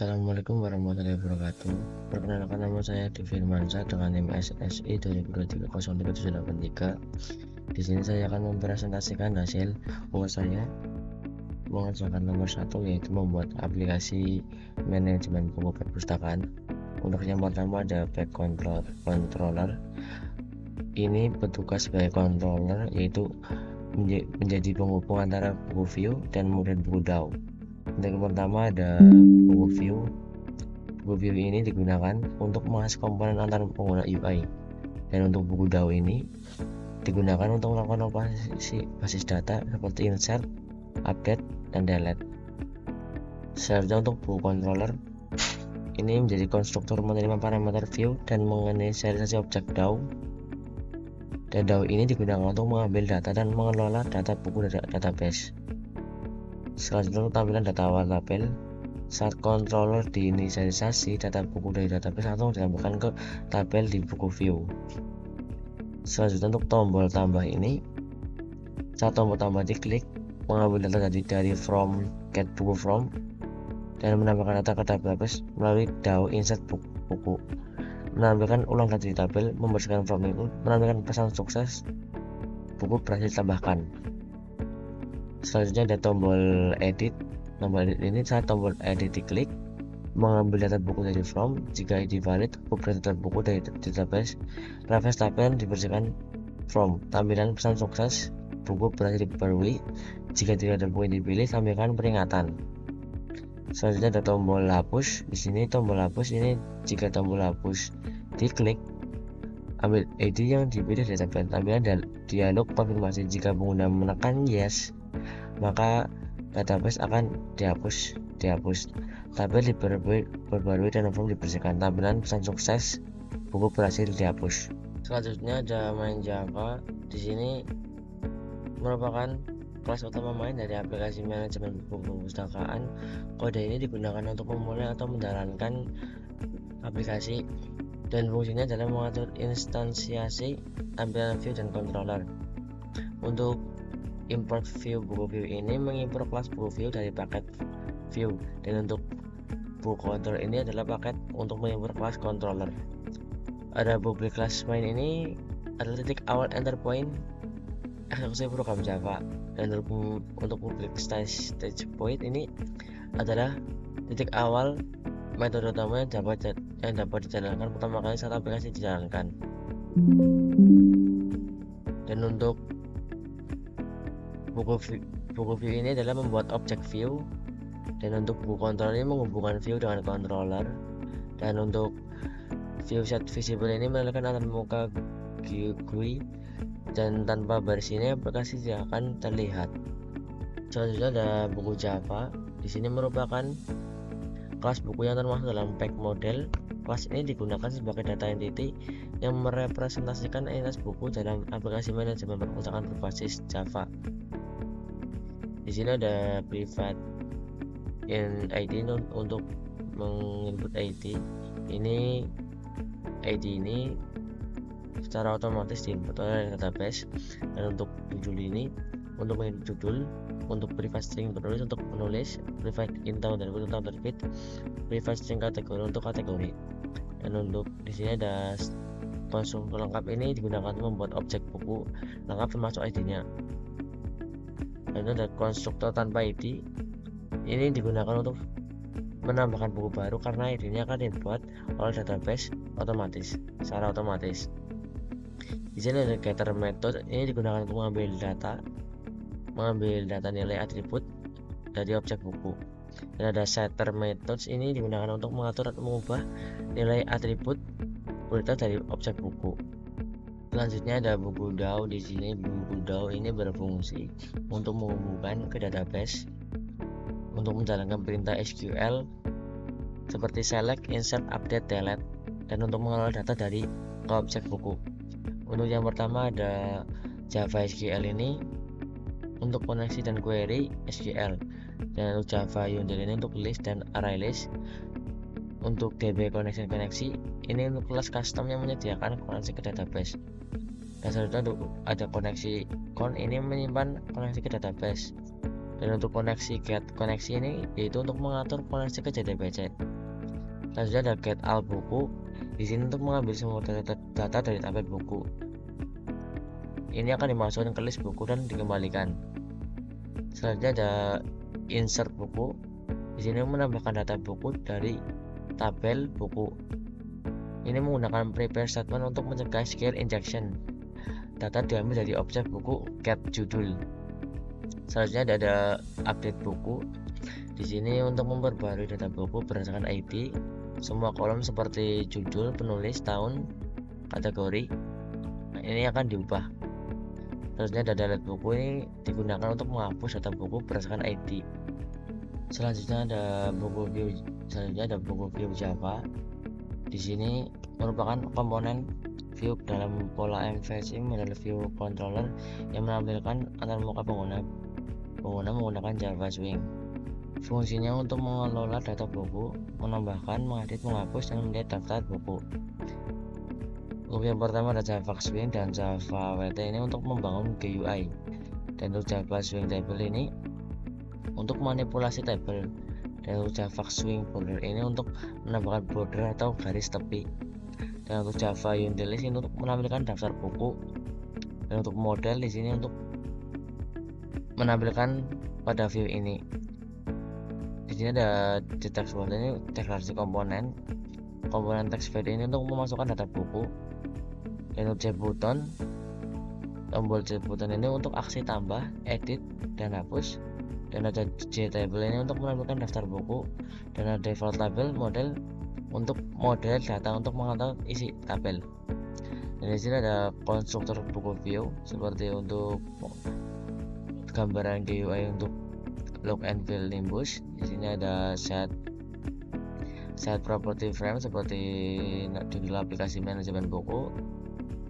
Assalamualaikum warahmatullahi wabarakatuh. Perkenalkan, nama saya Di Firmansyah dengan NIM SSI 2023030783. Di sini saya akan mempresentasikan hasil uas saya mengerjakan nomor 1, yaitu membuat aplikasi manajemen buku perpustakaan. Untuk yang pertama ada back controller. Ini bertugas sebagai controller, yaitu menjadi penghubung antara buku view dan kemudian buku DAO. Untuk yang pertama ada buku view. Buku view ini digunakan untuk mengakses komponen antar pengguna UI, dan untuk buku DAO ini digunakan untuk melakukan operasi basis data seperti insert, update, dan delete. Selanjutnya untuk buku controller, ini menjadi konstruktor menerima parameter view dan menginisialisasi objek DAO. Dan DAO ini digunakan untuk mengambil data dan mengelola data buku dari database. Selanjutnya untuk tampilan data awal tabel, saat controller diinisialisasi, data buku dari database langsung ditambahkan ke tabel di buku view. Selanjutnya untuk tombol tambah ini, saat tombol tambah diklik, mengambil data dari from get buku from dan menambahkan data ke database melalui DAO insert buku, menampilkan ulang data di tabel, membersihkan from itu, menampilkan pesan sukses, buku berhasil ditambahkan. Selanjutnya ada tombol edit. Tombol edit ini saat tombol edit diklik, mengambil data buku dari from, jika ID valid, buku data buku dari database, refresh tabel dibersihkan from, tampilan pesan sukses, buku berhasil diperbarui, jika tidak ada buku yang dipilih, tampilkan peringatan. Selanjutnya ada tombol hapus. Di sini tombol hapus ini, jika tombol hapus diklik, ambil ID yang dipilih dari tabel, tampilan dialog konfirmasi. Jika pengguna menekan yes, maka database akan dihapus. Tabel diperbarui dan form dibersihkan, tampilan pesan sukses, buku berhasil dihapus. Selanjutnya ada main Java. Di sini merupakan kelas utama main dari aplikasi manajemen buku perpustakaan. Kode ini digunakan untuk memulai atau menjalankan aplikasi, dan fungsinya adalah mengatur instansiasi tampilan view dan controller. Untuk import view buku view ini mengimport kelas buku view dari paket view, dan untuk buku controller ini adalah paket untuk mengimport kelas controller. Ada public class main ini adalah titik awal enter point eksekusi program Java, dan untuk public stage point ini adalah titik awal metode utama yang dapat dijalankan pertama kali saat aplikasi dijalankan. Dan untuk buku view ini adalah membuat objek view, dan untuk buku controller ini menghubungkan view dengan controller. Dan untuk view set visible ini menandakan antar muka GUI, dan tanpa baris ini aplikasi tidak akan terlihat. Selanjutnya ada buku Java. Di sini merupakan kelas buku yang termasuk dalam pack model. Kelas ini digunakan sebagai data entity yang merepresentasikan entitas buku dalam aplikasi manajemen perpustakaan berbasis Java. Di sini ada private ID untuk menginput ID. Ini ID ini secara otomatis diinput oleh database. Dan untuk judul ini untuk menginput judul, untuk private string penulis untuk penulis, private int tahun terbit, private string kategori untuk kategori. Dan untuk di sini ada konstruktor lengkap ini digunakan untuk membuat objek buku lengkap termasuk ID-nya. Dan ada konstruktor tanpa ID, ini digunakan untuk menambahkan buku baru karena ID-nya akan dibuat oleh database secara otomatis. Di sini ada getter method, ini digunakan untuk mengambil data nilai atribut dari objek buku. Dan ada setter methods, ini digunakan untuk mengatur atau mengubah nilai atribut kualitas dari objek buku. Selanjutnya ada buku DAO. Di sini buku DAO ini berfungsi untuk menghubungkan ke database untuk menjalankan perintah SQL seperti select, insert, update, delete, dan untuk mengelola data dari ke objek buku. Untuk yang pertama ada Java SQL ini untuk koneksi dan query SQL, dan untuk Java Util ini untuk list dan array list. Untuk DB connection ini untuk kelas custom yang menyediakan koneksi ke database. Dan selanjutnya ada koneksi con, ini menyimpan koneksi ke database. Dan untuk get koneksi ini yaitu untuk mengatur koneksi ke JDBC. Selanjutnya ada get all buku. Di sini untuk mengambil semua data dari tabel buku. Ini akan dimasukkan ke list buku dan dikembalikan. Selanjutnya ada insert buku. Di sini menambahkan data buku dari tabel buku. Ini menggunakan prepare statement untuk mencegah SQL injection. Data diambil dari objek buku get judul. Selanjutnya ada update buku. Di sini untuk memperbarui data buku berdasarkan ID. Semua kolom seperti judul, penulis, tahun, kategori, ini akan diubah. Selanjutnya ada delete buku. Ini digunakan untuk menghapus data buku berdasarkan ID. Selanjutnya ada buku view Java. Di sini merupakan komponen view dalam pola MVC model view controller yang menampilkan antar muka pengguna menggunakan Java Swing. Fungsinya untuk mengelola data buku, menambahkan, mengedit, menghapus, dan melihat daftar buku. Untuk yang pertama ada Java Swing dan Java WT ini untuk membangun GUI. Dan untuk Java Swing Table ini untuk manipulasi tabel. Dan untuk Java Swing Border ini untuk menambahkan border atau garis tepi. Dan untuk Java Untilist ini untuk menampilkan daftar buku. Dan untuk model di sini untuk menampilkan pada view ini. Di sini ada text box ini deklarasi komponen text field ini untuk memasukkan data buku. Dan untuk tombol J button ini untuk aksi tambah, edit, dan hapus. Dan ada J table ini untuk menampilkan daftar buku. Dan ada default label model untuk model data untuk mengatur isi tabel. Dan di sini ada konstruktor buku view seperti untuk gambaran GUI untuk look and feel Nimbus. Di sini ada set property frame seperti di aplikasi manajemen buku.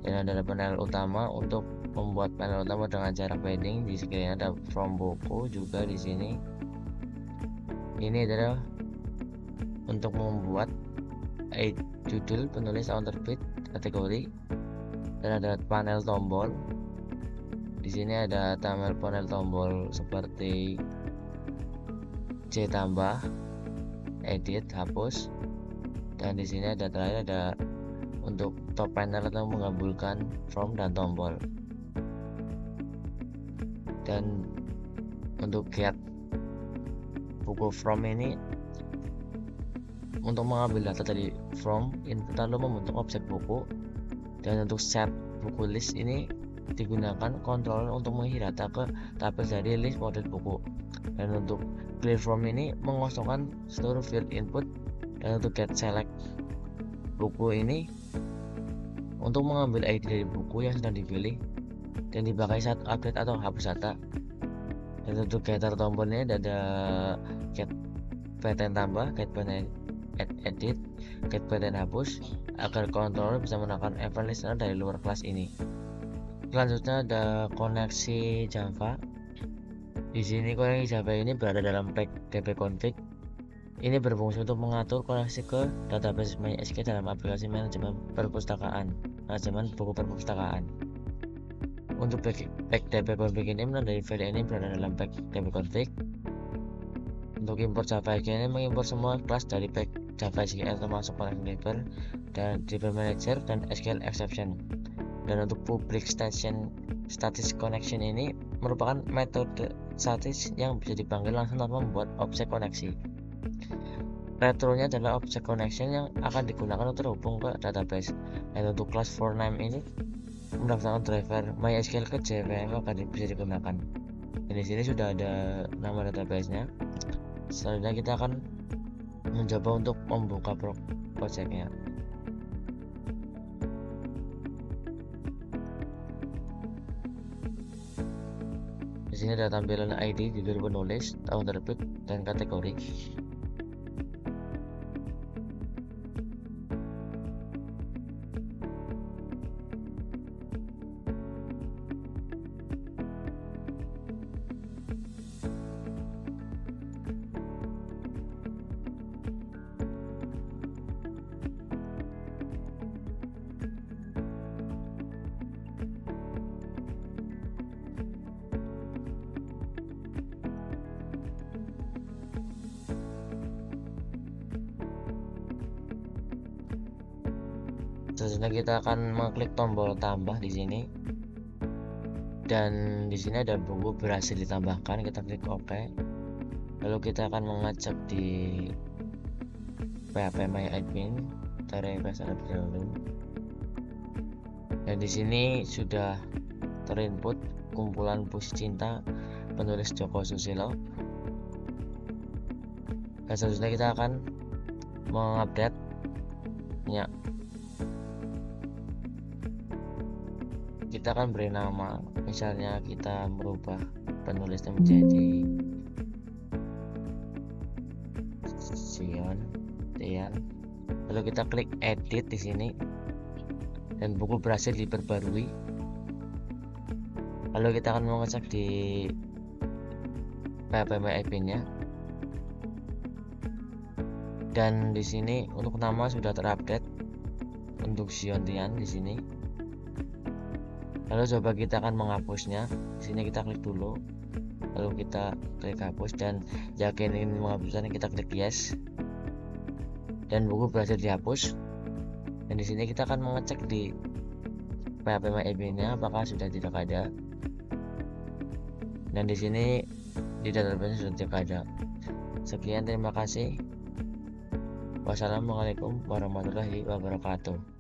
Dan ada panel utama untuk membuat panel utama dengan jarak padding. Di sekiranya ada from buku juga di sini. Ini adalah untuk membuat judul, penulis, tahun terbit, kategori. Dan ada panel tombol. Di sini ada panel tombol seperti J tambah, edit, hapus. Dan di sini ada terakhir ada untuk top panel atau menggabungkan from dan tombol. Dan untuk get buku from ini untuk mengambil data dari from input lalu membentuk objek buku. Dan untuk set buku list ini digunakan controller untuk mengisi data ke tabel dari list model buku. Dan untuk clear from ini mengosongkan seluruh field input. Dan untuk get select buku ini untuk mengambil ID dari buku yang sedang dipilih dan dipakai saat update atau hapus data. Dan untuk getter tombol ini ada get pattern tambah, get pattern edit, get pattern hapus agar controller bisa menekan event listener dari luar kelas ini. Selanjutnya ada koneksi Java. Di sini koneksi Java ini berada dalam pack dbconfig. Ini berfungsi untuk mengatur koneksi ke database MySQL dalam aplikasi manajemen buku perpustakaan. Untuk pack dbconfig ini menandai file ini berada dalam pack dbconfig. Untuk import Java SQL ini mengimport semua kelas dari pack Java SQL termasuk connection driver dan driver manager dan SQL exception. Dan untuk public static connection ini merupakan metode statis yang bisa dipanggil langsung tanpa membuat objek koneksi. Retronya adalah objek connection yang akan digunakan untuk terhubung ke database. Dan untuk kelas for name ini mendaftarkan driver MySQL ke JVM akan bisa digunakan. Dan di sini sudah ada nama database-nya. Selanjutnya kita akan mencoba untuk membuka project-nya. Di sini ada tampilan ID, judul penulis, tahun terbit, dan kategori. Selanjutnya kita akan mengklik tombol tambah di sini, dan di sini ada buku berhasil ditambahkan. Kita klik OK. Lalu kita akan mengecek di PHP My Admin. Kita refresh terlebih dahulu. Dan di sini sudah terinput kumpulan puisi cinta penulis Joko Susilo. Dan selanjutnya kita akan mengupdate ya. Kita akan beri nama, misalnya kita merubah penulisnya menjadi Sion Tian. Lalu kita klik edit di sini, dan buku berhasil diperbarui. Lalu kita akan mengecek di PHP My Admin-nya. Dan di sini untuk nama sudah terupdate untuk Sion Tian di sini. Lalu coba kita akan menghapusnya. Di sini kita klik dulu, lalu kita klik hapus, dan jika ingin menghapusnya kita klik yes, dan buku berhasil dihapus. Dan di sini kita akan mengecek di PHP My Admin-nya apakah sudah tidak ada. Dan di sini di database sudah tidak ada. Sekian, terima kasih. Wassalamualaikum warahmatullahi wabarakatuh.